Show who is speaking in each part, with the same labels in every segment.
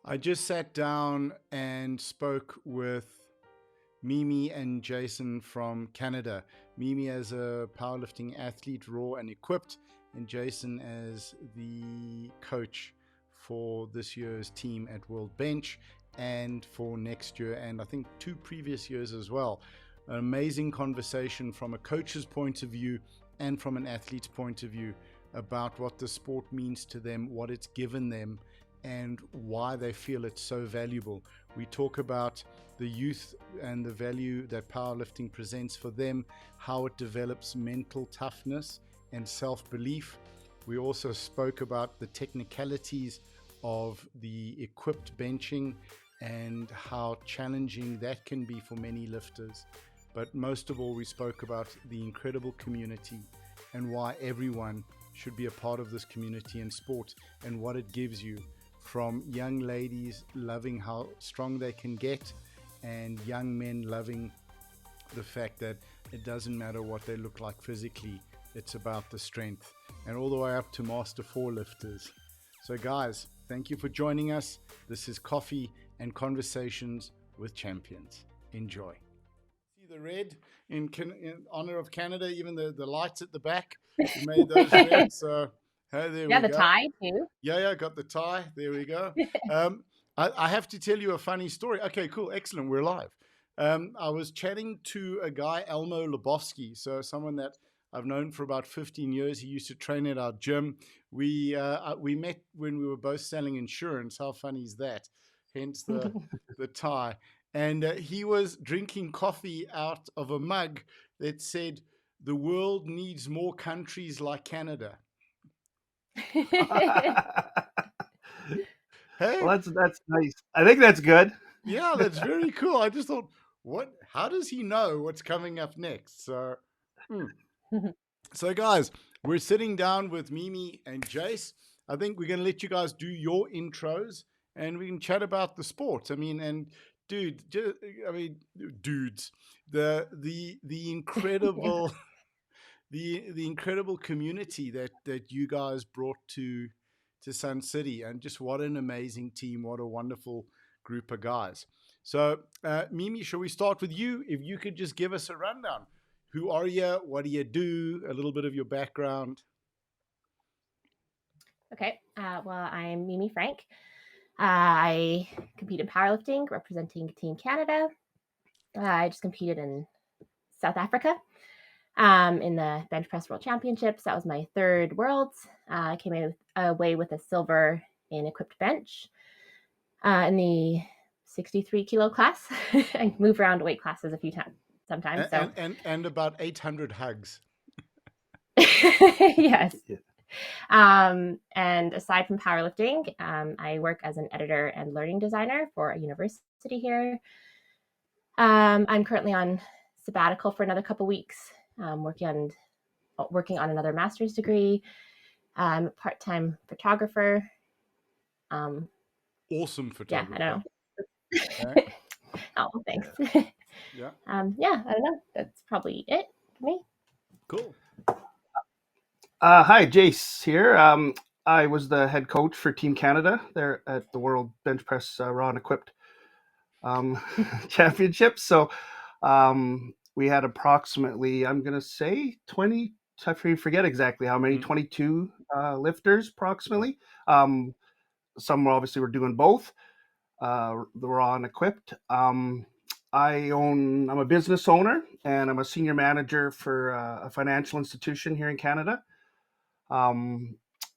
Speaker 1: I just sat down and spoke with Mimi and Jacen from Canada. Mimi as a powerlifting athlete, raw and equipped, and Jacen as the coach for this year's team at World Bench and for next year, and I think 2 previous years as well. An amazing conversation from a coach's point of view and from an athlete's point of view about what the sport means to them, what it's given them, and why they feel it's so valuable. We talk about the youth and the value that powerlifting presents for them, how it develops mental toughness and self-belief. We also spoke about the technicalities of the equipped benching and how challenging that can be for many lifters. But most of all, we spoke about the incredible community and why everyone should be a part of this community and sport, and what it gives you, from young ladies loving how strong they can get, and young men loving the fact that it doesn't matter what they look like physically, it's about the strength, and all the way up to Master 4 lifters. So guys, thank you for joining us. This is Coffee and Conversations with Champions. Enjoy. See the red in honor of Canada, even the lights at the back, we made those red. So hey, there
Speaker 2: Yeah,
Speaker 1: we
Speaker 2: the
Speaker 1: go.
Speaker 2: tie too.
Speaker 1: Yeah, got the tie. There we go. I have to tell you a funny story. Okay, cool, excellent. We're live. I was chatting to a guy, Elmo Lebowski, so someone that I've known for about 15 years. He used to train at our gym. We met when we were both selling insurance. How funny is that? Hence the tie. And he was drinking coffee out of a mug that said, "The world needs more countries like Canada." Hey,
Speaker 3: Well, that's nice. I think that's good.
Speaker 1: yeah, that's very cool. I just thought, what? How does he know what's coming up next? So, mm. So guys, we're sitting down with Mimi and Jace. I think we're going to let you guys do your intros, and we can chat about the sport. I mean, and dude, dudes, the incredible the incredible community that you guys brought to Sun City, and just what an amazing team, what a wonderful group of guys. So, Mimi, shall we start with you? If you could just give us a rundown. Who are you? What do you do? A little bit of your background.
Speaker 2: Okay. Well, I'm Mimi Frank. I compete in powerlifting, representing Team Canada. I just competed in South Africa in the bench press world championships. That was my third worlds. I came away with a silver in equipped bench in the 63 kilo class. I moved around weight classes a few times sometimes.
Speaker 1: And about 800 hugs.
Speaker 2: Yes.
Speaker 3: Yeah.
Speaker 2: And aside from powerlifting, I work as an editor and learning designer for a university here. I'm currently on sabbatical for another couple weeks, working on another master's degree. I'm a part-time photographer.
Speaker 1: Awesome photographer.
Speaker 2: Yeah, I don't know.
Speaker 1: Okay.
Speaker 2: Oh, thanks.
Speaker 1: Yeah.
Speaker 2: Yeah, I don't know. That's probably it for me.
Speaker 1: Cool.
Speaker 3: Hi, Jace here. I was the head coach for Team Canada there at the World Bench Press Raw and Equipped Championships. So we had approximately, I'm going to say 20, I forget exactly how many, 22 lifters approximately. Some obviously were doing both, the Raw and Equipped. I'm a business owner, and I'm a senior manager for a financial institution here in Canada. So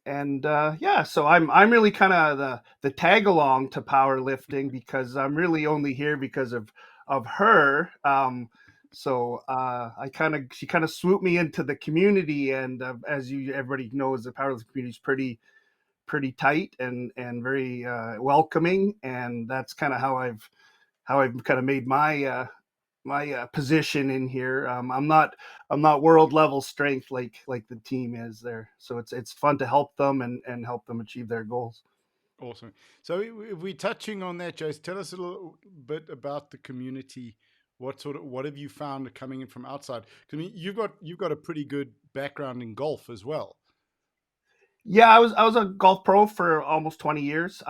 Speaker 3: I'm really kind of the tag along to powerlifting, because I'm really only here because of her. She kind of swooped me into the community, and as everybody knows, the powerlifting community is pretty tight and very welcoming, and that's kind of how I've kind of made my position in here. I'm not world level strength like the team is there, so it's fun to help them and help them achieve their goals.
Speaker 1: Awesome. So if we're touching on that, Jace, tell us a little bit about the community. What have you found coming in from outside? I mean, you've got a pretty good background in golf as well.
Speaker 3: Yeah, I was a golf pro for almost 20 years.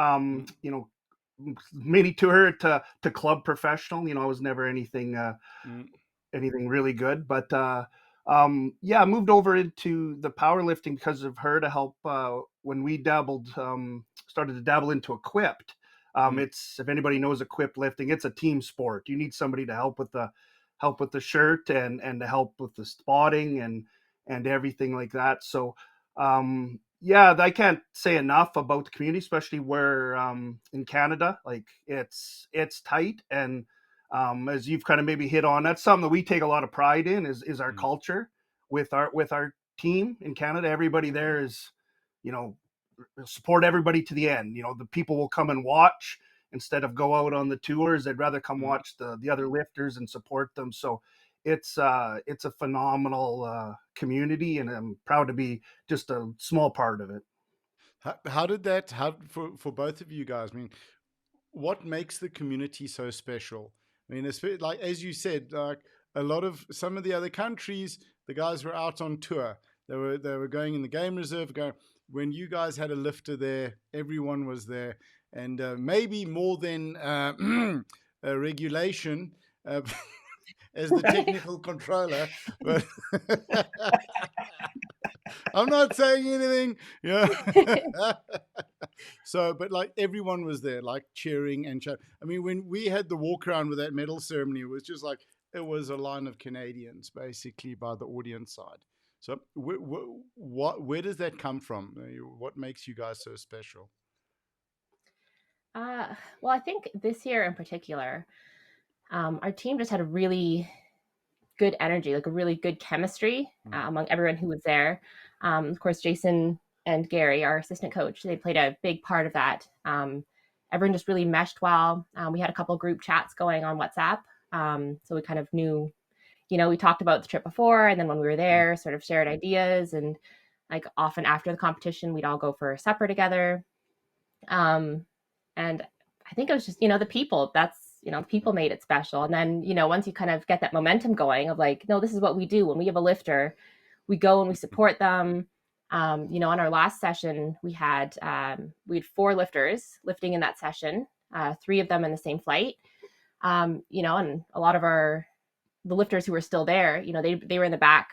Speaker 3: mini tour to club professional. I was never anything
Speaker 1: Mm,
Speaker 3: anything really good. But yeah, I moved over into the powerlifting because of her to help when we started to dabble into equipped.
Speaker 1: mm,
Speaker 3: It's if anybody knows equipped lifting, it's a team sport. You need somebody to help with the shirt and to help with the spotting and everything like that. So yeah, I can't say enough about the community, especially where in Canada, like it's tight and as you've kind of maybe hit on, that's something that we take a lot of pride in is our
Speaker 1: mm,
Speaker 3: culture with our team in Canada. Everybody there is, you know, support everybody to the end. The people will come and watch instead of go out on the tours. They'd rather come
Speaker 1: mm.
Speaker 3: watch the other lifters and support them. So it's a phenomenal community, and I'm proud to be just a small part of it.
Speaker 1: How did that, how, for both of you guys, I mean, what makes the community so special? I mean, like as you said, like a lot of some of the other countries, the guys were out on tour. They were going in the game reserve. Going when you guys had a lifter there, everyone was there, and maybe more than a regulation as the technical controller, but. I'm not saying anything. Yeah. So, but like everyone was there, like cheering and chat. I mean, when we had the walk around with that medal ceremony, it was just like it was a line of Canadians basically by the audience side. So, where does that come from? What makes you guys so special?
Speaker 2: Uh, well, I think this year in particular, our team just had a really good energy, like a really good chemistry
Speaker 1: Mm,
Speaker 2: among everyone who was there. Of course, Jacen and Gary, our assistant coach, they played a big part of that. Everyone just really meshed well. We had a couple group chats going on WhatsApp. So we kind of knew, we talked about the trip before, and then when we were
Speaker 1: mm,
Speaker 2: there, sort of shared ideas. And like often after the competition, we'd all go for supper together. Um, and I think it was just, the people, the people made it special. And then, once you kind of get that momentum going of like, no, this is what we do when we have a lifter, we go and we support them. On our last session, we had 4 lifters lifting in that session, 3 of them in the same flight. And a lot of the lifters who were still there, they were in the back,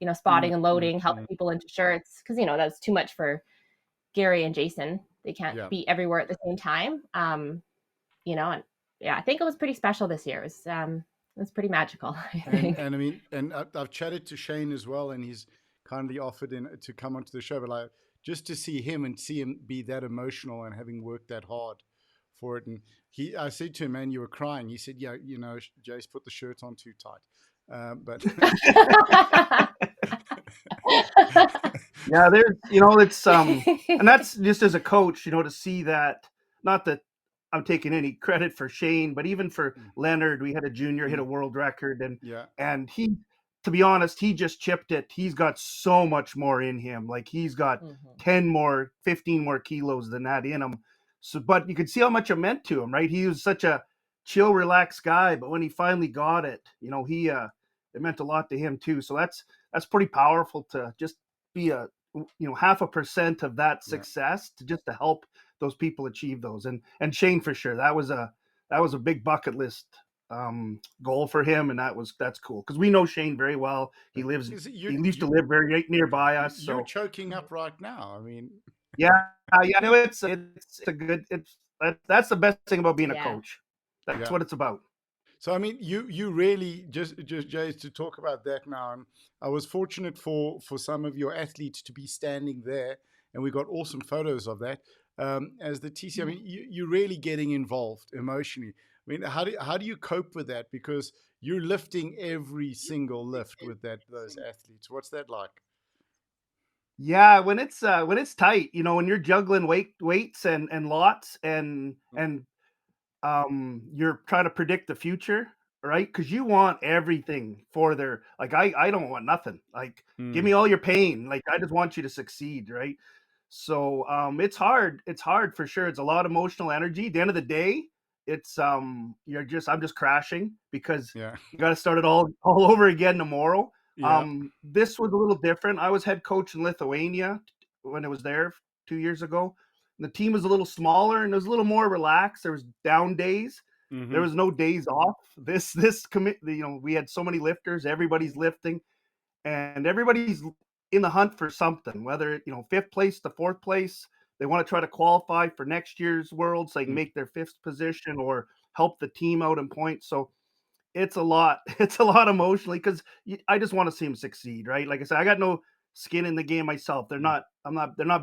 Speaker 1: mm,
Speaker 2: spotting and
Speaker 1: mm,
Speaker 2: loading, helping
Speaker 1: mm.
Speaker 2: people into shirts. Cause that was too much for Gary and Jacen. They can't
Speaker 1: Yeah.
Speaker 2: be everywhere at the same time. And yeah, I think it was pretty special this year. It was pretty magical, I think.
Speaker 1: And I mean, and I've chatted to Shane as well, and he's kindly offered to come onto the show. But like, just to see him and see him be that emotional and having worked that hard for it, and I said to him, "Man, you were crying." He said, "Yeah, Jace put the shirt on too tight." But
Speaker 3: Yeah, there's, it's and that's just as a coach, to see that. Not that I'm taking any credit for Shane, but even for
Speaker 1: mm,
Speaker 3: Leonard, we had a junior hit a
Speaker 1: mm,
Speaker 3: world record, and
Speaker 1: yeah,
Speaker 3: and he, to be honest, he just chipped it. He's got so much more in him. Like he's got
Speaker 2: Mhm.
Speaker 3: 10 more, 15 more kilos than that in him. So, but you could see how much it meant to him, right? He was such a chill, relaxed guy, but when he finally got it, he it meant a lot to him too. So that's pretty powerful to just be a 0.5% of that
Speaker 1: yeah.
Speaker 3: success to help those people achieve those. And Shane, for sure, that was a big bucket list goal for him, and that's cool because we know Shane very well. He lives
Speaker 1: Is it
Speaker 3: he used to live very right nearby us.
Speaker 1: you're
Speaker 3: So
Speaker 1: choking up right now? I mean,
Speaker 3: yeah, yeah, no, it's a good that's the best thing about being a
Speaker 2: Yeah.
Speaker 3: coach. That's
Speaker 1: yeah.
Speaker 3: what it's about.
Speaker 1: So I mean, you really just Jace, to talk about that now. And I was fortunate for some of your athletes to be standing there, and we got awesome photos of that. As the TC, I mean, you're really getting involved emotionally. I mean, how do you cope with that? Because you're lifting every single lift with those athletes. What's that like?
Speaker 3: Yeah, when it's tight, when you're juggling weights and lots and you're trying to predict the future, right? Because you want everything for their like I don't want nothing. Like give
Speaker 1: Mm,
Speaker 3: me all your pain. Like I just want you to succeed, right? So it's hard. It's hard for sure. It's a lot of emotional energy. At the end of the day, it's I'm just crashing because
Speaker 1: yeah,
Speaker 3: you got to start it all over again tomorrow.
Speaker 1: yeah.
Speaker 3: This was a little different. I was head coach in Lithuania when it was there 2 years ago. The team was a little smaller and it was a little more relaxed. There was down days.
Speaker 1: Mm-hmm.
Speaker 3: There was no days off. This commit, we had so many lifters. Everybody's lifting, and everybody's in the hunt for something. Whether fifth place to fourth place, they want to try to qualify for next year's Worlds, so they can make their fifth position or help the team out in points. So it's a lot. It's a lot emotionally because I just want to see them succeed, right? Like I said, I got no skin in the game myself. They're not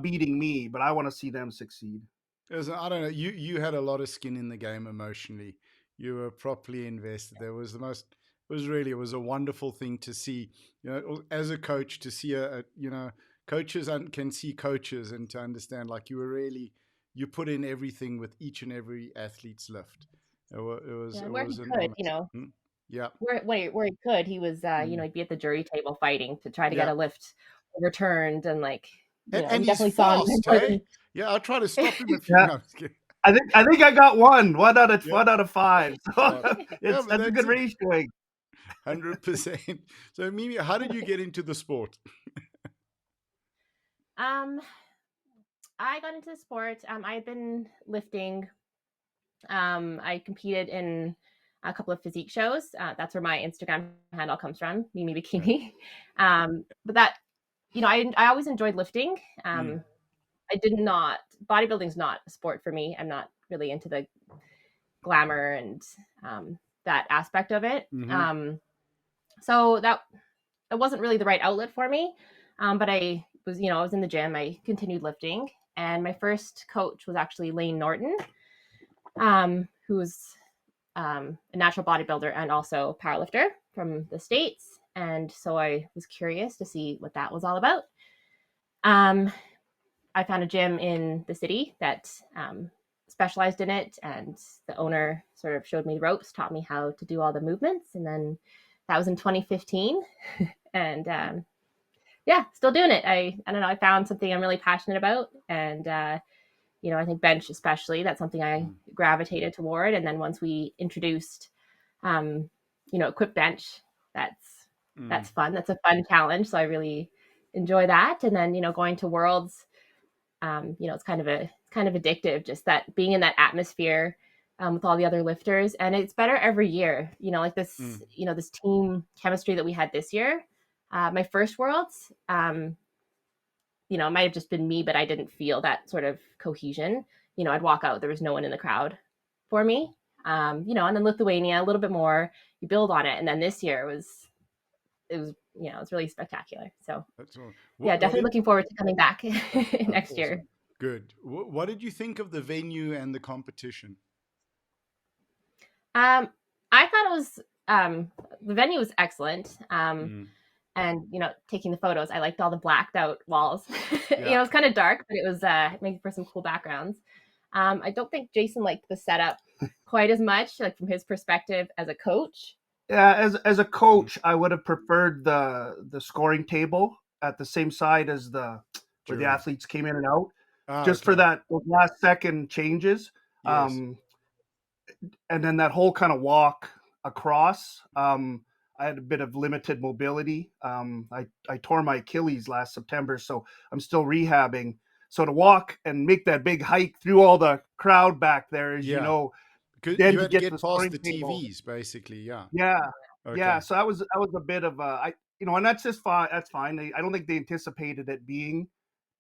Speaker 3: beating me, but I want to see them succeed.
Speaker 1: I don't know. You had a lot of skin in the game emotionally. You were properly invested. There was it was a wonderful thing to see. As a coach, to see coaches can see coaches, and to understand like you put in everything with each and every athlete's lift. It was
Speaker 2: where he
Speaker 1: an
Speaker 2: could,
Speaker 1: honor. Yeah.
Speaker 2: where he could, he was he'd be at the jury table fighting to try to get a lift overturned, and like
Speaker 1: And
Speaker 2: we
Speaker 1: he's
Speaker 2: definitely saw him
Speaker 1: fast,
Speaker 2: more
Speaker 1: hey?
Speaker 2: than,
Speaker 1: Yeah, I'll try to stop him if you
Speaker 3: Yeah.
Speaker 1: know.
Speaker 3: I think I got one out of 5. So
Speaker 1: Yeah, but
Speaker 3: that's a good ratio.
Speaker 1: 100%. So Mimi, how did you get into the sport?
Speaker 2: I got into the sport. I had been lifting. I competed in a couple of physique shows. That's where my Instagram handle comes from, Mimi Bikini. But that, I always enjoyed lifting. I did not, bodybuilding's not a sport for me. I'm not really into the glamour and that aspect of it. So that it wasn't really the right outlet for me. But I was in the gym. I continued lifting, and my first coach was actually Lane Norton, who's a natural bodybuilder and also powerlifter from the States. And so I was curious to see what that was all about. I found a gym in the city that specialized in it, and the owner sort of showed me the ropes, taught me how to do all the movements, and then that was in 2015. And still doing it. I don't know, I found something I'm really passionate about, and I think bench especially, that's something I gravitated toward. And then once we introduced equip bench, that's fun. That's a fun challenge, so I really enjoy that. And then going to Worlds, it's kind of addictive, just that being in that atmosphere with all the other lifters, and it's better every year. Like this, this team chemistry that we had this year. My first Worlds, it might have just been me, but I didn't feel that sort of cohesion. I'd walk out, there was no one in the crowd for me. And then Lithuania, a little bit more, you build on it. And then this year it was really spectacular. So definitely looking forward to coming back next year.
Speaker 1: Good. What did you think of the venue and the competition?
Speaker 2: I thought it was, the venue was excellent. And taking the photos, I liked all the blacked out walls. It was kind of dark, but it was making for some cool backgrounds. I don't think Jacen liked the setup quite as much, like from his perspective as a coach.
Speaker 3: Yeah, as a coach, I would have preferred the scoring table at the same side as where the athletes came in and out, just for those last second changes.
Speaker 1: Yes.
Speaker 3: And then that whole kind of walk across. I had a bit of limited mobility. I tore my Achilles last September, so I'm still rehabbing. So to walk and make that big hike through all the crowd back there, as
Speaker 1: because
Speaker 3: then
Speaker 1: you had to get past the
Speaker 3: table.
Speaker 1: TVs, basically. Yeah.
Speaker 3: Okay. Yeah. So that was a bit of and that's just fine. That's fine. I don't think they anticipated it being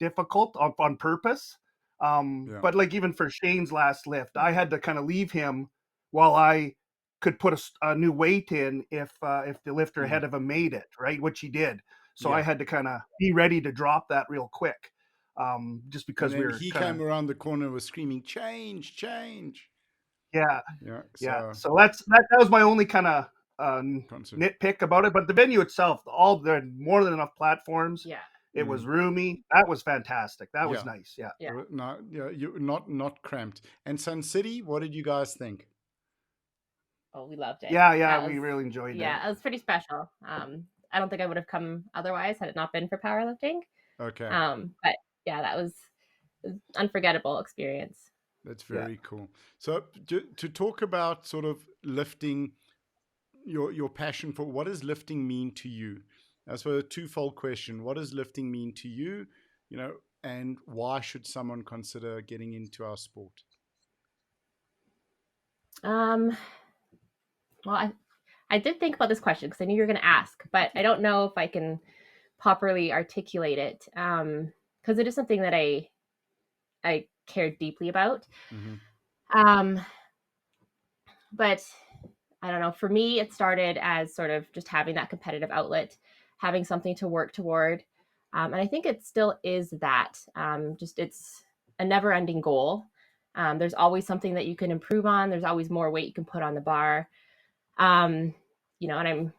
Speaker 3: difficult on purpose. But like even for Shane's last lift, I had to kind of leave him while I could put a new weight in if the lifter ahead of him made it, right, which he did. So I had to kind of be ready to drop that real quick, just because
Speaker 1: he came around the corner and was screaming, "Change, change!"
Speaker 3: Yeah. So that was my only kind of nitpick about it. But the venue itself, there had more than enough platforms.
Speaker 2: Yeah.
Speaker 3: It was roomy. That was fantastic. That was nice. Yeah.
Speaker 1: You're not cramped. And Sun City, what did you guys think?
Speaker 2: Oh, we loved it.
Speaker 3: Yeah, we really enjoyed it.
Speaker 2: Yeah, it was pretty special. I don't think I would have come otherwise had it not been for powerlifting.
Speaker 1: Okay.
Speaker 2: But yeah, that was an unforgettable experience.
Speaker 1: That's very cool. So to talk about sort of lifting, your passion for, what does lifting mean to you? That's a twofold question. What does lifting mean to you? and why should someone consider getting into our sport?
Speaker 2: Well, I did think about this question because I knew you were going to ask, but I don't know if I can properly articulate it because it is something that I care deeply about.
Speaker 1: Mm-hmm.
Speaker 2: But I don't know. For me, it started as sort of just having that competitive outlet, having something to work toward. And I think it still is that. Just it's a never ending goal. There's always something that you can improve on, there's always more weight you can put on the bar. And I'm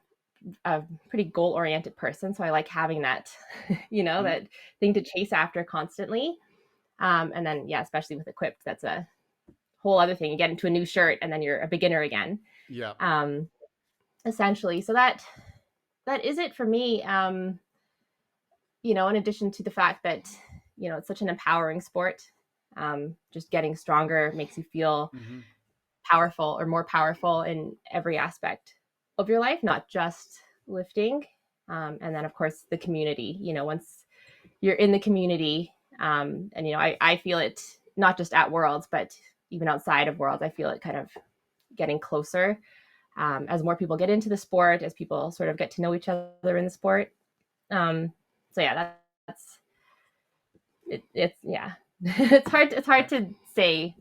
Speaker 2: a pretty goal oriented person. So I like having that,
Speaker 1: Mm-hmm.
Speaker 2: that thing to chase after constantly. And then, yeah, especially with Equipped, that's a whole other thing. You get into a new shirt and then you're a beginner again.
Speaker 1: Yeah.
Speaker 2: Essentially. So that is it for me. In addition to the fact that, it's such an empowering sport. Just getting stronger makes you feel
Speaker 1: Mm-hmm.
Speaker 2: powerful or more powerful in every aspect of your life, not just lifting. And then, of course, the community, once you're in the community, and, I feel it not just at Worlds, but even outside of Worlds, I feel it kind of getting closer as more people get into the sport, as people sort of get to know each other in the sport. So yeah, that's it. It's yeah, it's hard to say.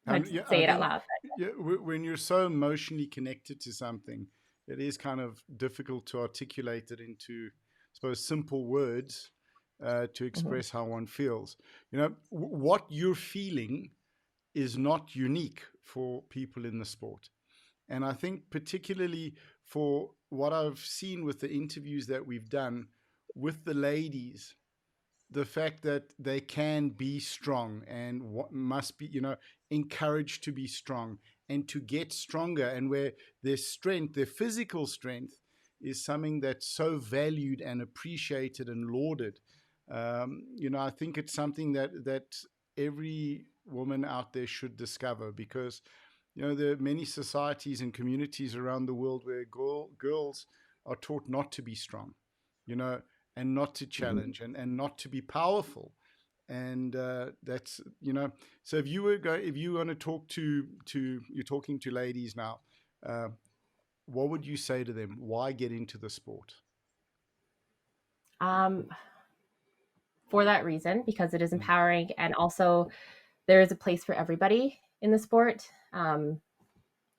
Speaker 2: Hard to
Speaker 1: Yeah,
Speaker 2: say
Speaker 1: I
Speaker 2: it out
Speaker 1: think
Speaker 2: loud.
Speaker 1: when you're so emotionally connected to something, it is kind of difficult to articulate it into, I suppose, simple words to
Speaker 2: Mhm.
Speaker 1: express how one feels. What you're feeling is not unique for people in the sport. And I think, particularly for what I've seen with the interviews that we've done with the ladies, the fact that they can be strong and what must be, encouraged to be strong and to get stronger, and where their strength, their physical strength, is something that's so valued and appreciated and lauded. I think it's something that every woman out there should discover, because there are many societies and communities around the world where girls are taught not to be strong, you know, and not to challenge, and not to be powerful. And that's, so if you want to talk to you're talking to ladies now, uh, what would you say to them? Why get into the sport?
Speaker 2: Um, for that reason, because it is empowering, and also there is a place for everybody in the sport.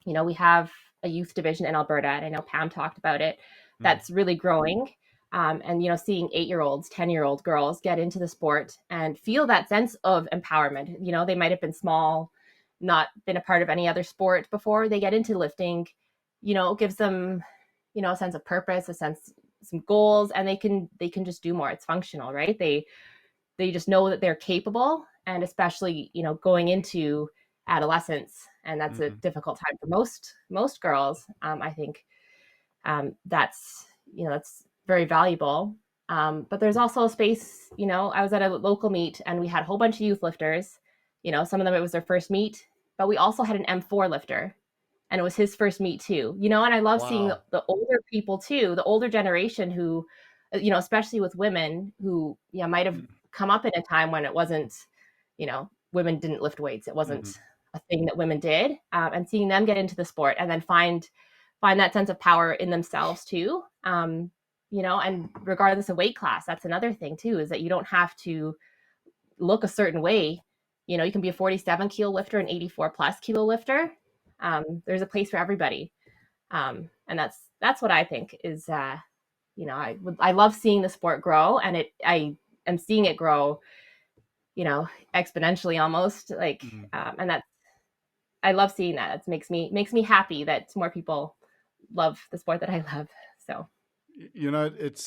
Speaker 2: We have a youth division in Alberta, and I know Pam talked about it.
Speaker 1: Mm.
Speaker 2: That's really growing. And seeing 8-year-olds, 10-year-old girls get into the sport and feel that sense of empowerment. They might have been small, not been a part of any other sport before. They get into lifting, it gives them, a sense of purpose, some goals, and they can just do more. It's functional, right? They just know that they're capable, and especially going into adolescence, and that's a
Speaker 1: Mm-hmm.
Speaker 2: difficult time for most girls. I think that's very valuable. But there's also a space. I was at a local meet and we had a whole bunch of youth lifters. Some of them, it was their first meet, but we also had an M4 lifter, and it was his first meet too. And I love seeing
Speaker 1: Wow.
Speaker 2: the older people too, the older generation who, especially with women who, might have come up in a time when it wasn't, women didn't lift weights. It
Speaker 1: Mm-hmm.
Speaker 2: wasn't a thing that women did. And seeing them get into the sport and then find that sense of power in themselves too. And regardless of weight class, that's another thing too, is that you don't have to look a certain way. You can be a 47 kilo lifter, an 84 plus kilo lifter. There's a place for everybody. And that's what I think is, I love seeing the sport grow, and I am seeing it grow, exponentially almost, like,
Speaker 1: Mm-hmm.
Speaker 2: and I love seeing that. It makes me happy that more people love the sport that I love. So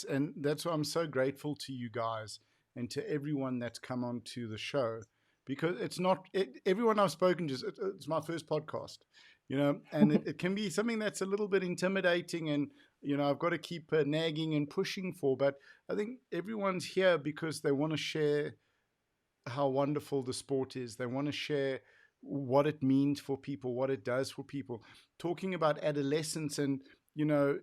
Speaker 1: And that's why I'm so grateful to you guys and to everyone that's come on to the show, because it's not everyone I've spoken to. It's my first podcast, and it can be something that's a little bit intimidating, and I've got to keep nagging and pushing for. But I think everyone's here because they want to share how wonderful the sport is. They want to share what it means for people, what it does for people. Talking about adolescence and uh,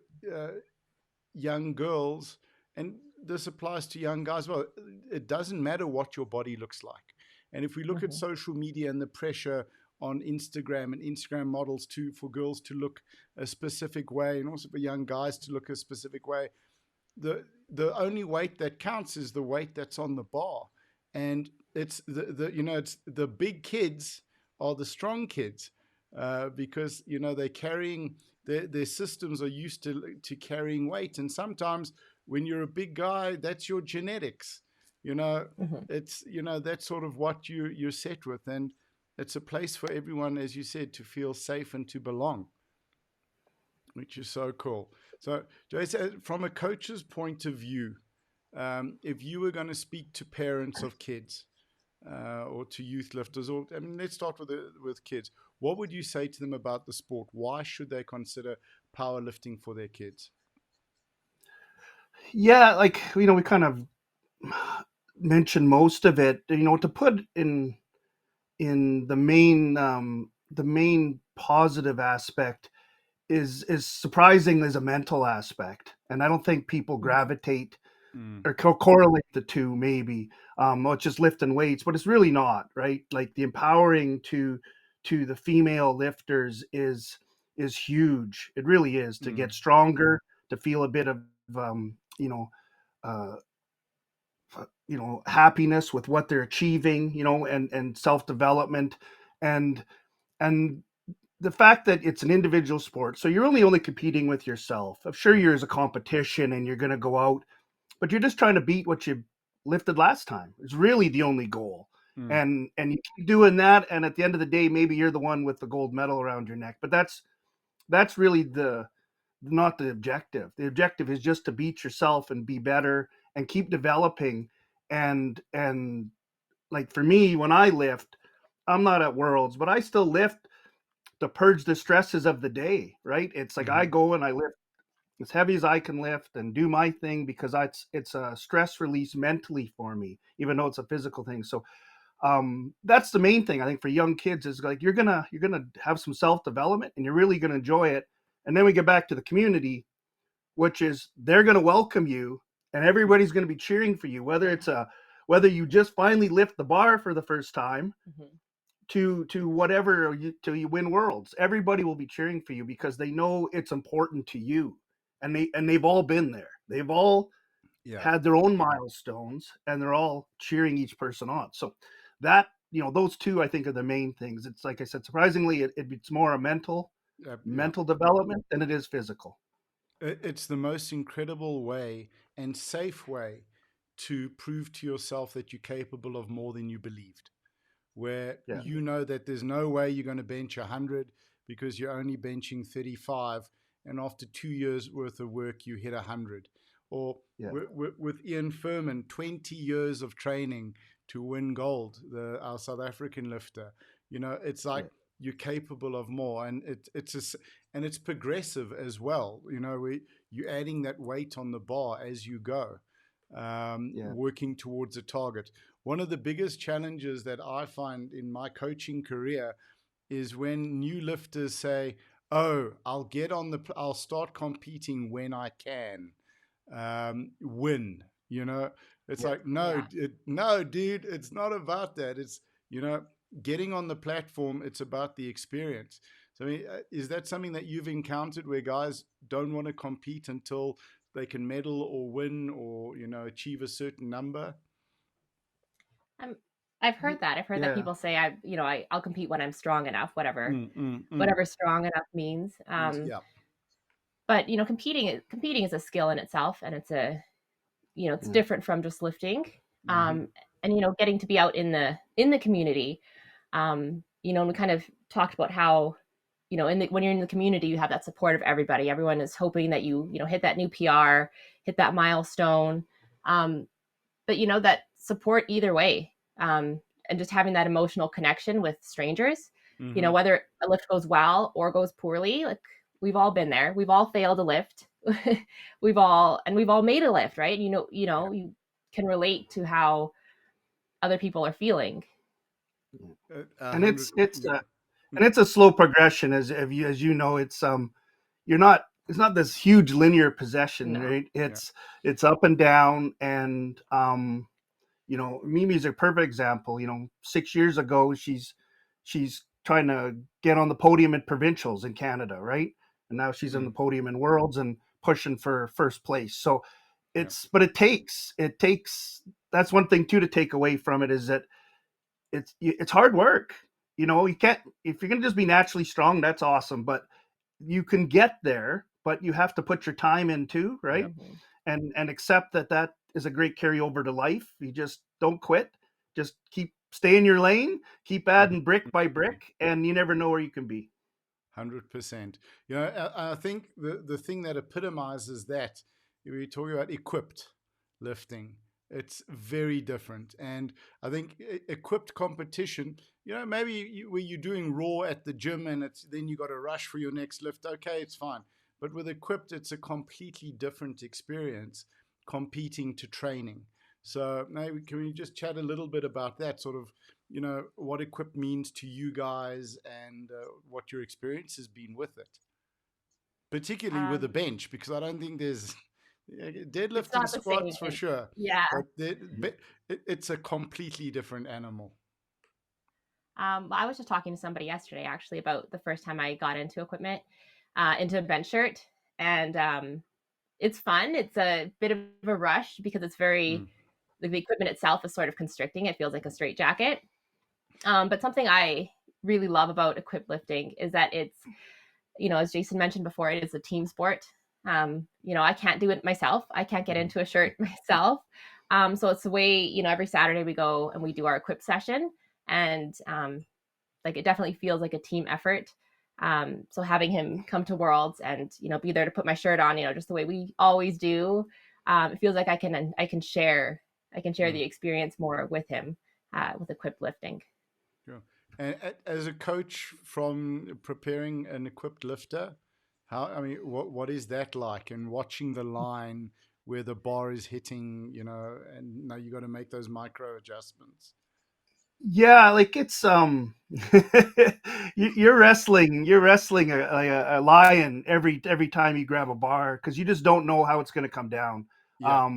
Speaker 1: young girls, and this applies to young guys. Well, it doesn't matter what your body looks like. And if we look at social media and the pressure on Instagram and Instagram models for girls to look a specific way, and also for young guys to look a specific way, the only weight that counts is the weight that's on the bar. And it's it's the big kids are the strong kids, because they're carrying their systems are used to carrying weight, and sometimes when you're a big guy, that's your genetics. It's that's sort of what you're set with, and it's a place for everyone, as you said, to feel safe and to belong, which is so cool. So, Jacen, from a coach's point of view, if you were going to speak to parents of kids, or to youth lifters, or I mean, let's start with kids. What would you say to them about the sport? Why should they consider powerlifting for their kids?
Speaker 3: Yeah, like we kind of mentioned most of it. To put in the main positive aspect is surprising as a mental aspect, and I don't think people gravitate or correlate the two. Maybe well, it's just lifting weights, but it's really not, right? Like the empowering to the female lifters is huge. It really is, to get stronger, to feel a bit of um, you know uh, happiness with what they're achieving, and self development, and and the fact that it's an individual sport, so you're only competing with yourself. I'm sure you're as a competition and you're going to go out, but you're just trying to beat what you lifted last time. It's really the only goal. And you keep doing that, and at the end of the day, maybe you're the one with the gold medal around your neck. But that's really not the objective. The objective is just to beat yourself and be better and keep developing. And like for me, when I lift, I'm not at Worlds, but I still lift to purge the stresses of the day, right? It's like I go and I lift as heavy as I can lift and do my thing, because it's a stress release mentally for me, even though it's a physical thing. So that's the main thing I think for young kids, is like you're gonna have some self development and you're really gonna enjoy it. And then we get back to the community, which is they're gonna welcome you and everybody's gonna be cheering for you, whether you just finally lift the bar for the first time to whatever till you win Worlds. Everybody will be cheering for you because they know it's important to you, and they've all been there. They've all had their own milestones, and they're all cheering each person on. So that those two I think are the main things. It's like I said, surprisingly, it's more a mental development than it is physical.
Speaker 1: It's the most incredible way and safe way to prove to yourself that you're capable of more than you believed, where
Speaker 3: Yeah.
Speaker 1: you know that there's no way you're going to bench 100 because you're only benching 35, and after 2 years worth of work you hit 100. Or with Ian Furman, 20 years of training to win gold, our South African lifter. It's like you're capable of more, and it's progressive as well. You're adding that weight on the bar as you go, working towards a target. One of the biggest challenges that I find in my coaching career is when new lifters say, "Oh, I'll start competing when I can win." It's like, no, no, dude, it's not about that. It's getting on the platform. It's about the experience. So, I mean, is that something that you've encountered where guys don't want to compete until they can medal or win or achieve a certain number?
Speaker 2: I've heard that. I've heard that people say I'll compete when I'm strong enough, whatever strong enough means.
Speaker 1: Yeah.
Speaker 2: But competing is a skill in itself, and it's different from just lifting. And getting to be out in the community. And we kind of talked about how when you're in the community, you have that support of everybody. Everyone is hoping that you hit that new PR, hit that milestone. But that support either way, and just having that emotional connection with strangers, whether a lift goes well or goes poorly, like we've all been there. We've all failed a lift. we've all made a lift, right? You can relate to how other people are feeling.
Speaker 3: And it's a slow progression, as you know. It's you're not it's not this huge linear possession,
Speaker 2: No.
Speaker 3: right? It's up and down, and Mimi's a perfect example. 6 years ago, she's trying to get on the podium in provincials in Canada, right? And now she's on the podium in worlds and pushing for first place. So but it takes that's one thing too to take away from it, is that it's hard work. You can't, if you're gonna just be naturally strong, that's awesome, but you can get there, but you have to put your time in too, right? And accept that is a great carryover to life. You just don't quit. Just stay in your lane, keep adding brick by brick, and you never know where you can be.
Speaker 1: 100%. I think the thing that epitomizes that, we're talking about equipped lifting. It's very different. And I think equipped competition, maybe where you're doing raw at the gym and then you got to rush for your next lift. Okay, it's fine. But with equipped, it's a completely different experience competing to training. So maybe can we just chat a little bit about that, sort of, what equipped means to you guys, and what your experience has been with it, particularly with the bench, because I don't think there's deadlift and squats for sure.
Speaker 2: Yeah.
Speaker 1: But it's a completely different animal.
Speaker 2: I was just talking to somebody yesterday actually about the first time I got into equipment, into a bench shirt, and it's fun. It's a bit of a rush because it's very the equipment itself is sort of constricting. It feels like a straight jacket. But something I really love about equipped lifting is that it's, as Jacen mentioned before, it is a team sport. I can't do it myself. I can't get into a shirt myself. So it's the way, every Saturday we go and we do our equip session, and it definitely feels like a team effort. So having him come to Worlds and, be there to put my shirt on, just the way we always do, it feels like I can share the experience more with him, with equipped lifting.
Speaker 1: Sure. And as a coach, from preparing an equipped lifter, what is that like? And watching the line where the bar is hitting, and now you got to make those micro adjustments.
Speaker 3: Yeah, it's you're wrestling a lion every time you grab a bar, because you just don't know how it's going to come down.
Speaker 1: Yeah.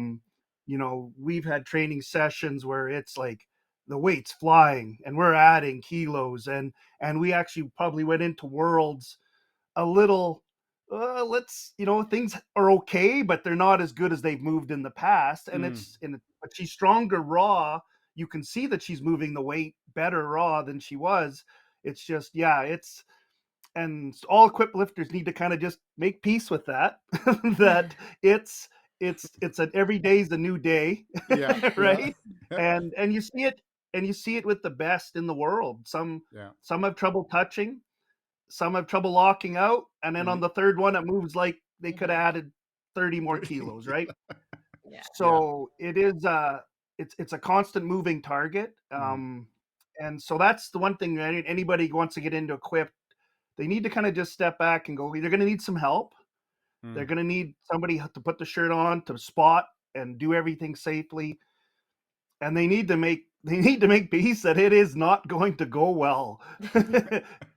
Speaker 3: We've had training sessions where it's like the weight's flying and we're adding kilos, and we actually probably went into Worlds a little, things are okay, but they're not as good as they've moved in the past. And but she's stronger raw. You can see that she's moving the weight better raw than she was. It's just, and all equipped lifters need to kind of just make peace with that, that it's an every day is a new day.
Speaker 1: Yeah.
Speaker 3: Right.
Speaker 1: Yeah.
Speaker 3: And you see it with the best in the world. Some have trouble touching, some have trouble locking out, and then on the third one it moves like they could have added 30 more kilos, right?
Speaker 2: Yeah.
Speaker 3: So it is it's a constant moving target. And so that's the one thing, anybody who wants to get into equip, they need to kind of just step back and go, they're going to need some help. They're going to need somebody to put the shirt on, to spot and do everything safely. And they need to make peace that it is not going to go well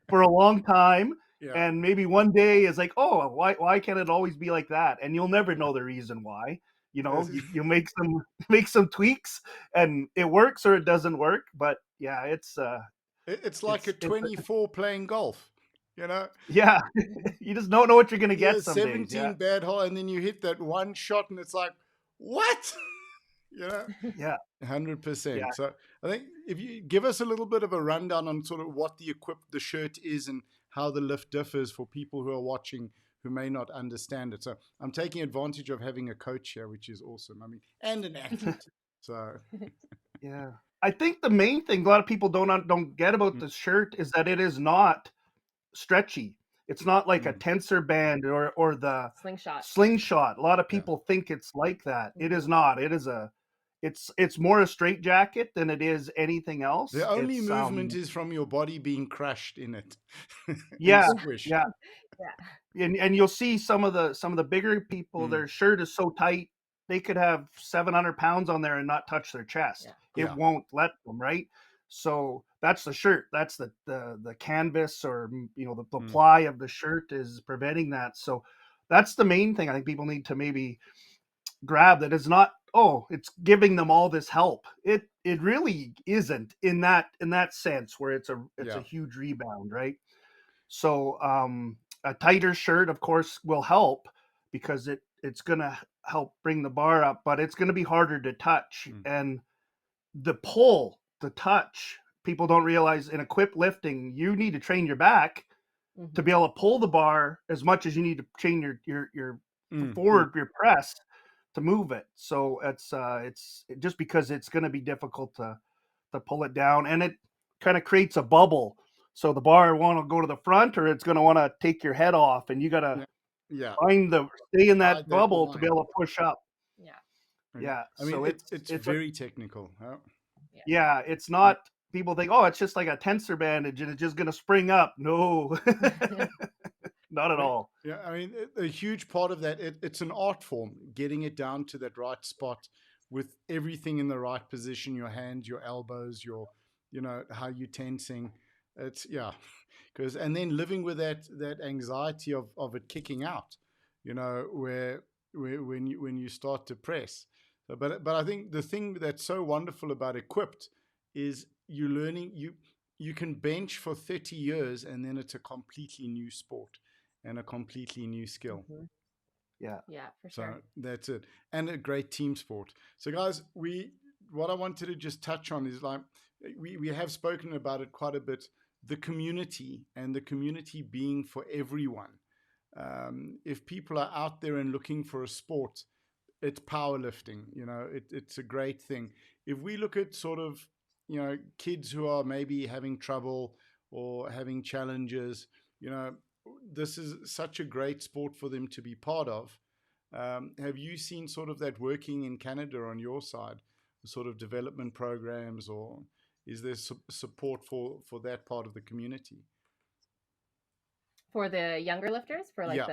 Speaker 3: for a long time.
Speaker 1: Yeah.
Speaker 3: And maybe one day is like, oh, why can't it always be like that? And you'll never know the reason why. You make some tweaks and it works or it doesn't work. But yeah,
Speaker 1: it's like a 24 playing golf.
Speaker 3: Yeah, you just don't know what you're gonna get some
Speaker 1: 17
Speaker 3: days. Yeah.
Speaker 1: bad hole, and then you hit that one shot and it's like, what?
Speaker 3: Yeah.
Speaker 1: 100%.
Speaker 3: Yeah.
Speaker 1: So I think if you give us a little bit of a rundown on sort of what the shirt is and how the lift differs for people who are watching who may not understand it. So I'm taking advantage of having a coach here, which is awesome. And an athlete. So
Speaker 3: yeah, I think the main thing a lot of people don't get about the shirt is that it is not stretchy. It's not like a tensor band or the slingshot. A lot of people think it's like that. It is not. It is it's more a straight jacket than it is anything else.
Speaker 1: The only movement is from your body being crushed in it.
Speaker 3: Yeah,
Speaker 1: squished.
Speaker 3: yeah. And you'll see some of the bigger people, their shirt is so tight they could have 700 pounds on there and not touch their chest. It won't let them, right? So that's the shirt. That's the canvas, or the ply of the shirt is preventing that. So that's the main thing I think people need to maybe grab, that it's not, oh, it's giving them all this help. It really isn't in that sense where it's a huge rebound, right? So a tighter shirt, of course, will help because it's gonna help bring the bar up, but it's gonna be harder to touch. And the pull, the touch, people don't realize in equipped lifting, you need to train your back to be able to pull the bar as much as you need to train your forward, your press to move it. So it's just because it's going to be difficult to pull it down, and it kind of creates a bubble. So the bar want to go to the front, or it's going to want to take your head off, and you got to stay in that bubble to be able to push up. Yeah.
Speaker 1: I mean,
Speaker 3: so
Speaker 1: it's very technical. Huh?
Speaker 3: Yeah, it's not. People think, oh, it's just like a tensor bandage and it's just going to spring up. No, not at all.
Speaker 1: Yeah, I mean, a huge part of that, it's an art form, getting it down to that right spot with everything in the right position, your hands, your elbows, how you're tensing. It's, because, and then living with that anxiety of it kicking out, where when you start to press. So, but I think the thing that's so wonderful about Equipped is you're learning, you can bench for 30 years and then it's a completely new sport and a completely new skill.
Speaker 3: Yeah,
Speaker 2: for sure.
Speaker 1: So that's it, and a great team sport. So guys, what I wanted to just touch on is, like, we have spoken about it quite a bit, the community, and the community being for everyone. If people are out there and looking for a sport, it's powerlifting. It's a great thing. If we look at sort of, kids who are maybe having trouble or having challenges, this is such a great sport for them to be part of. Have you seen sort of that working in Canada on your side, sort of development programs, or is there support for that part of the community?
Speaker 2: For the younger lifters, for like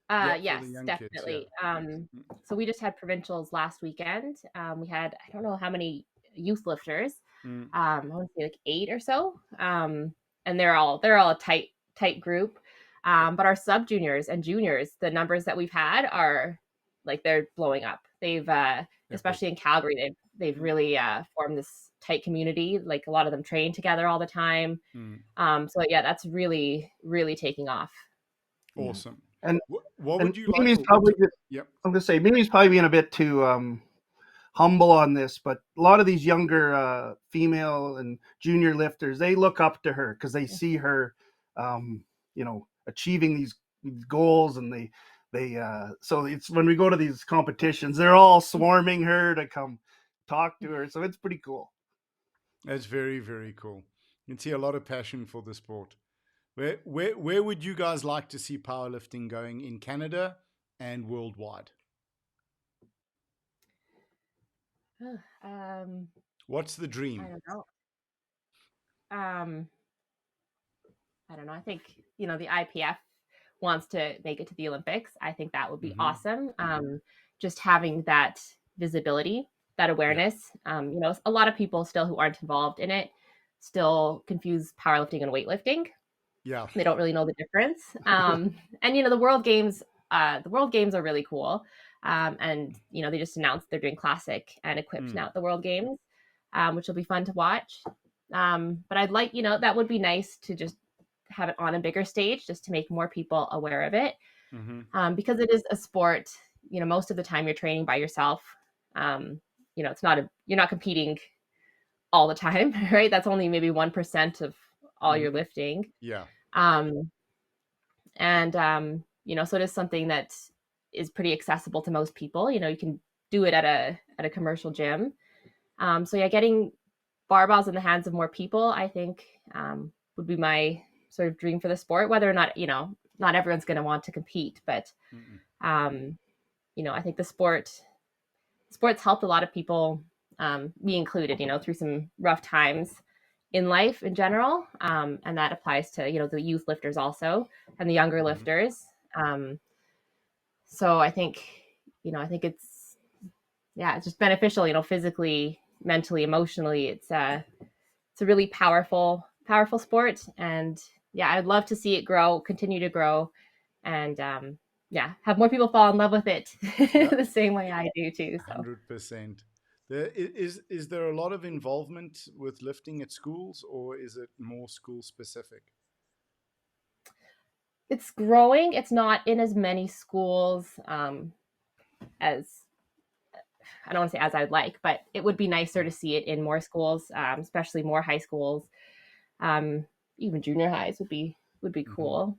Speaker 2: yes, definitely. Kids, so we just had provincials last weekend. We had, I don't know how many youth lifters. I want to say like 8 or so. And they're all a tight group. But our sub juniors and juniors, the numbers that we've had are like, they're blowing up. They've especially in Calgary, they've really formed this tight community. Like, a lot of them train together all the time. So yeah, that's really, really taking off.
Speaker 1: Awesome.
Speaker 3: And
Speaker 1: what would you
Speaker 3: Mimi's
Speaker 1: like?
Speaker 3: Probably I'm going to say Mimi's probably being a bit too humble on this, but a lot of these younger female and junior lifters, they look up to her because they see her, achieving these goals, and they so it's when we go to these competitions, they're all swarming her to come talk to her. So it's pretty cool.
Speaker 1: That's very, very cool. You can see a lot of passion for the sport. Where would you guys like to see powerlifting going in Canada and worldwide? What's the dream?
Speaker 2: I don't know. I don't know. I think, the IPF wants to make it to the Olympics. I think that would be awesome. Just having that visibility, that awareness. A lot of people still who aren't involved in it still confuse powerlifting and weightlifting.
Speaker 1: Yeah.
Speaker 2: They don't really know the difference. And the World Games are really cool. And they just announced they're doing classic and equipped now at the World Games, which will be fun to watch. But I'd like, that would be nice to just have it on a bigger stage, just to make more people aware of it. Because it is a sport, most of the time you're training by yourself. It's not you're not competing all the time, right? That's only maybe 1% of all your lifting.
Speaker 1: Yeah.
Speaker 2: So it is something that is pretty accessible to most people. You can do it at a commercial gym. Getting barbells in the hands of more people, I think, would be my sort of dream for the sport. Whether or not, not everyone's going to want to compete, but I think the sport's helped a lot of people, me included, through some rough times in life in general. And that applies to, the youth lifters also, and the younger lifters. So I think it's just beneficial, physically, mentally, emotionally. It's a really powerful sport. And I'd love to see it continue to grow, and have more people fall in love with it
Speaker 1: Yeah,
Speaker 2: the same way I do too. So
Speaker 1: 100%. Is there a lot of involvement with lifting at schools, or is it more school specific?
Speaker 2: it's growing. It's not in as many schools as I don't want to say as I'd like, but it would be nicer to see it in more schools, especially more high schools. Um, Even junior highs would be
Speaker 1: Hmm.
Speaker 2: cool.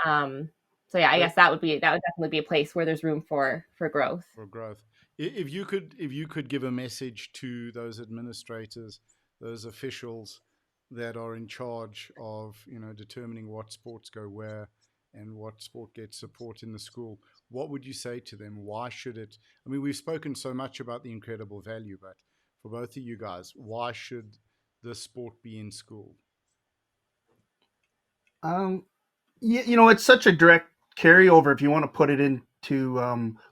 Speaker 2: Um, so yeah, I
Speaker 1: But
Speaker 2: guess that would definitely be a place where there's room for growth.
Speaker 1: for growth, if you could give a message to those administrators, those officials that are in charge of determining what sports go where and what sport gets support in the school, what would you say to them? Why should it? I mean, we've spoken so much about the incredible value, but for both of you guys, why should the sport be in school?
Speaker 3: Um, it's such a direct carryover if you want to put it into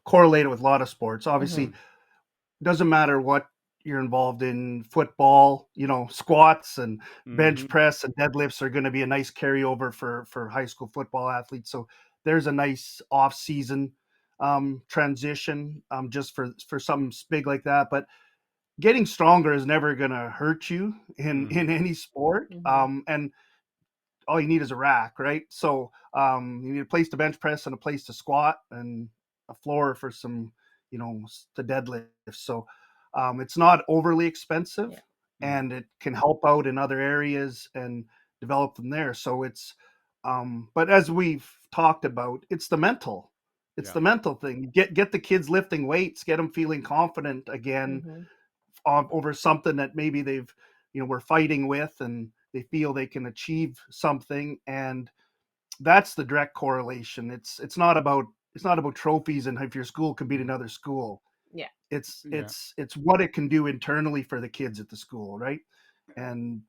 Speaker 3: correlate it with a lot of sports.
Speaker 2: Hmm.
Speaker 3: Obviously, doesn't matter what you're involved in, football, squats and bench
Speaker 1: Hmm.
Speaker 3: press and deadlifts are going to be a nice carryover for high school football athletes. So there's a nice off season transition just for something big like that. But getting stronger is never going to hurt you in
Speaker 1: Hmm.
Speaker 3: any sport.
Speaker 2: Hmm.
Speaker 3: And all you need is a rack, right? So you need a place to bench press and a place to squat and a floor for some, the deadlift. So it's not overly expensive,
Speaker 2: Yeah.
Speaker 1: Mm.
Speaker 3: and it can help out in other areas and develop from there. So but as we've talked about, it's the mental. It's
Speaker 1: Yeah.
Speaker 3: the mental thing. Get the kids lifting weights, get them feeling confident again
Speaker 2: Hmm.
Speaker 3: over something that maybe they've were fighting with, and they feel they can achieve something. And that's the direct correlation. It's not about trophies and if your school can beat
Speaker 1: Mhm.
Speaker 3: another school.
Speaker 2: Yeah.
Speaker 3: it's
Speaker 1: Yeah.
Speaker 3: it's it's what it can do internally for the kids at the school, right? And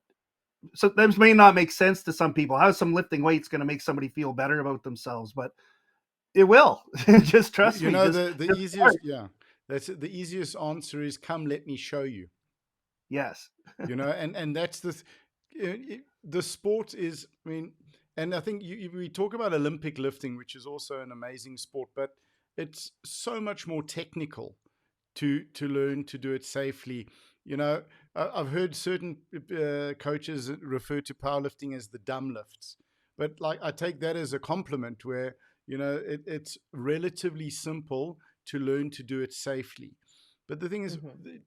Speaker 3: so that may not make sense to some people. How is some lifting weights going to make somebody feel better about themselves? But it will. Just
Speaker 1: You,
Speaker 3: trust
Speaker 1: you
Speaker 3: me.
Speaker 1: know
Speaker 3: Just
Speaker 1: the
Speaker 3: just start.
Speaker 1: easiest, yeah, that's it. The easiest answer is come let me show you.
Speaker 3: Yes.
Speaker 1: And that's the sport is, I mean, and I think we talk about Olympic lifting, which is also an amazing sport, but it's so much more technical to learn to do it safely. you know I've heard certain coaches refer to powerlifting as the dumb lifts, but like I take that as a compliment, where it's relatively simple to learn to do it safely. But the thing is,
Speaker 2: Hmm.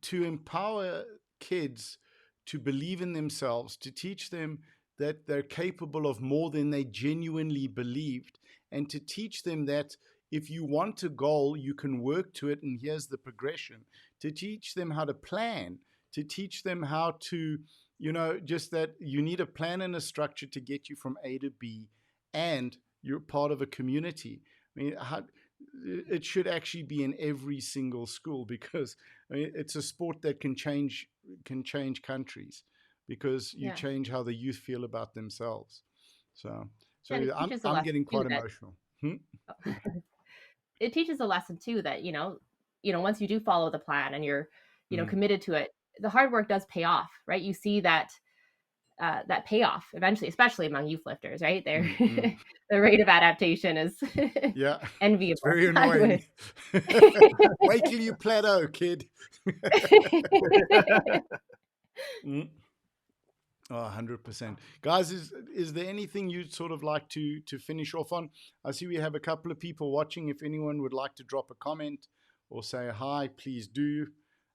Speaker 1: to empower kids to believe in themselves, to teach them that they're capable of more than they genuinely believed, and to teach them that if you want a goal, you can work to it, and here's the progression. To teach them how to plan, to teach them how to, just that you need a plan and a structure to get you from A to B, and you're part of a community. I mean, it should actually be in every single school, because I mean, it's a sport that can change countries, because you
Speaker 2: Yeah.
Speaker 1: change how the youth feel about themselves. So, so
Speaker 2: And it
Speaker 1: yeah, I'm
Speaker 2: teaches a
Speaker 1: I'm
Speaker 2: lesson
Speaker 1: getting
Speaker 2: too
Speaker 1: quite
Speaker 2: that
Speaker 1: emotional. Hmm?
Speaker 2: it teaches a lesson too that once you do follow the plan and you're
Speaker 1: Mm,
Speaker 2: committed to it, the hard work does pay off, right? You see that payoff eventually, especially among youth lifters, right? Their
Speaker 1: mm, mm.
Speaker 2: the rate of adaptation is
Speaker 1: Yeah, it's
Speaker 2: enviable,
Speaker 1: very
Speaker 2: I
Speaker 1: annoying.
Speaker 2: would.
Speaker 1: Wait till you plateau, kid. Mm. Oh, 100%. Guys, is there anything you'd sort of like to finish off on? I see we have a couple of people watching. If anyone would like to drop a comment or say hi, please do.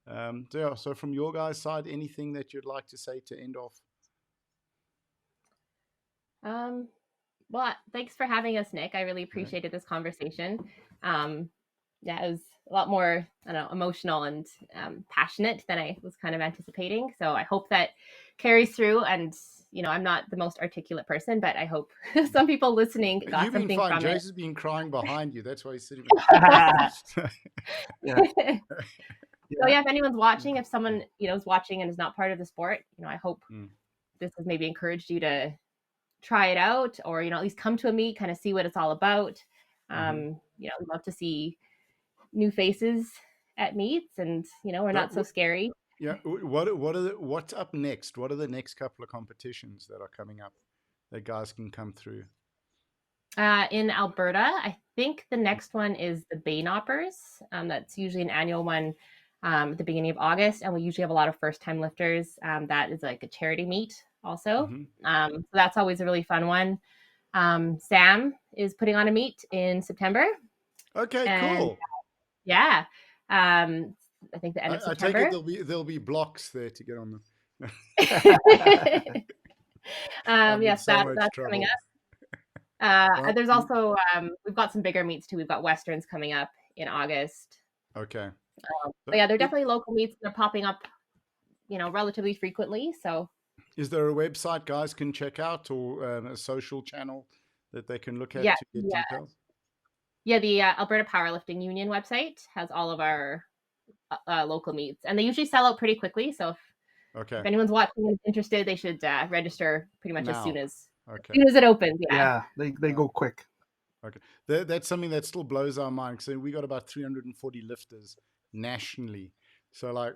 Speaker 1: So from your guys' side, anything that you'd like to say to end off?
Speaker 2: um well, thanks for having us, Nick. I really
Speaker 1: Okay.
Speaker 2: appreciated this conversation. um yeah, it was a lot more, I don't know, emotional and passionate than I was kind of anticipating. So I hope that carries through. And I'm not the most articulate person, but I hope some people listening got
Speaker 1: You've been
Speaker 2: something
Speaker 1: fine.
Speaker 2: from it.
Speaker 1: Jason's been crying behind you. That's why he's sitting there.
Speaker 3: Yeah.
Speaker 2: So
Speaker 3: Yeah.
Speaker 2: yeah, if anyone's watching, if someone is watching and is not part of the sport, I hope
Speaker 1: Mm,
Speaker 2: this has maybe encouraged you to try it out, or at least come to a meet, kind of see what it's all about.
Speaker 1: mhm.
Speaker 2: We'd love to see new faces at meets, and we're
Speaker 1: So,
Speaker 2: not so scary.
Speaker 1: yeah, what's up next? What are the next couple of competitions that are coming up that guys can come through?
Speaker 2: In Alberta, I think the next one is the Bay Knoppers. That's usually an annual one at the beginning of August, and we usually have a lot of first-time lifters. That is like a charity meet also. So that's always a really fun one. Sam is putting on a meet in September.
Speaker 1: Okay,
Speaker 2: And
Speaker 1: cool.
Speaker 2: yeah, I think the end of
Speaker 1: I take
Speaker 2: September.
Speaker 1: it there'll be blocks there to get on them.
Speaker 2: Yes,
Speaker 1: so
Speaker 2: that's
Speaker 1: much
Speaker 2: coming
Speaker 1: trouble.
Speaker 2: up.
Speaker 1: Well,
Speaker 2: There's also we've got some bigger meets too. We've got Westerns coming up in August.
Speaker 1: okay.
Speaker 2: But yeah, they're definitely local meets. They're popping up, relatively frequently. So
Speaker 1: Is there a website guys can check out, or a social channel that they can look at
Speaker 2: yeah,
Speaker 1: to get details?
Speaker 2: yeah. The Alberta Powerlifting Union website has all of our local meets, and they usually sell out pretty quickly. So if anyone's watching and interested, they should register pretty much as soon as it opens.
Speaker 3: Yeah, they go quick.
Speaker 1: Okay, that's something that still blows our mind. So we got about 340 lifters nationally. So like,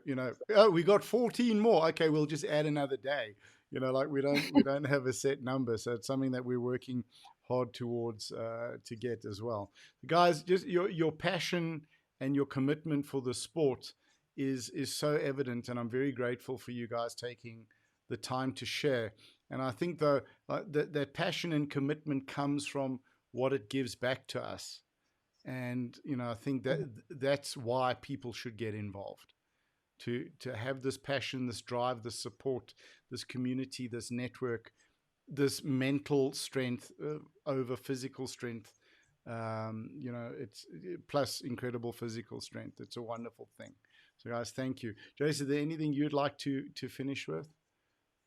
Speaker 1: we got 14 more. Okay, we'll just add another day. Like we don't have a set number. So it's something that we're working hard towards to get as well. Guys, just your passion and your commitment for the sport is so evident, and I'm very grateful for you guys taking the time to share. And I think though that passion and commitment comes from what it gives back to us. And I think that's why people should get involved, to have this passion, this drive, this support, this community, this network, this mental strength over physical strength. It's plus incredible physical strength. It's a wonderful thing. So guys, thank you. Jacen, is there anything you'd like to finish with?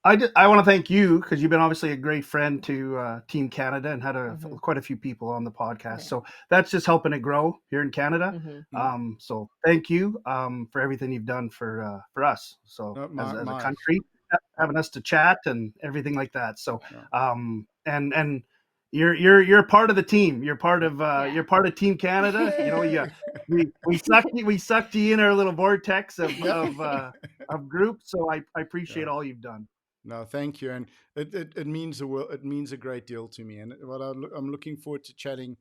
Speaker 3: I want to thank you, because you've been obviously a great friend to Team Canada and had quite a few people on the podcast.
Speaker 2: Yeah.
Speaker 3: So that's just helping it grow here in Canada. So thank you for everything you've done for us. So as a country, having us to chat and everything like that. So and you're part of the team. You're part of Team Canada. We sucked you in our little vortex of groups. So I appreciate all you've done.
Speaker 1: No, thank you, and it means it means a great deal to me, and what I'm looking forward to chatting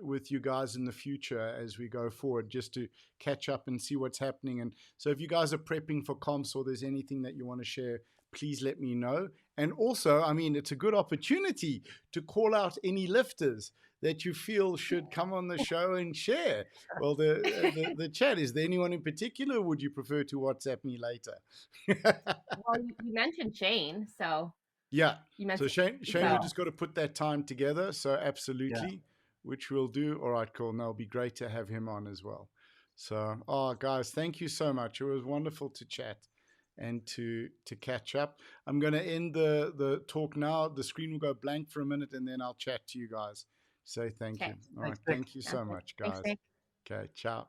Speaker 1: with you guys in the future as we go forward, just to catch up and see what's happening. And so, if you guys are prepping for comps or there's anything that you want to share, please let me know. And also, I mean, it's a good opportunity to call out any lifters that you feel should come on the show and share. Well, the chat. Is there anyone in particular? Or would you prefer to WhatsApp me later?
Speaker 2: Well, you mentioned Shane, so
Speaker 1: yeah.
Speaker 2: So
Speaker 1: Shane, we just got to put that time together. So absolutely, which we'll do. All right, cool. Now it'll be great to have him on as well. So, guys, thank you so much. It was wonderful to chat and to catch up. I'm going to end the talk now. The screen will go blank for a minute, and then I'll chat to you guys. Say thank you. All right, thank you so much, guys.
Speaker 2: Thanks,
Speaker 1: okay, ciao.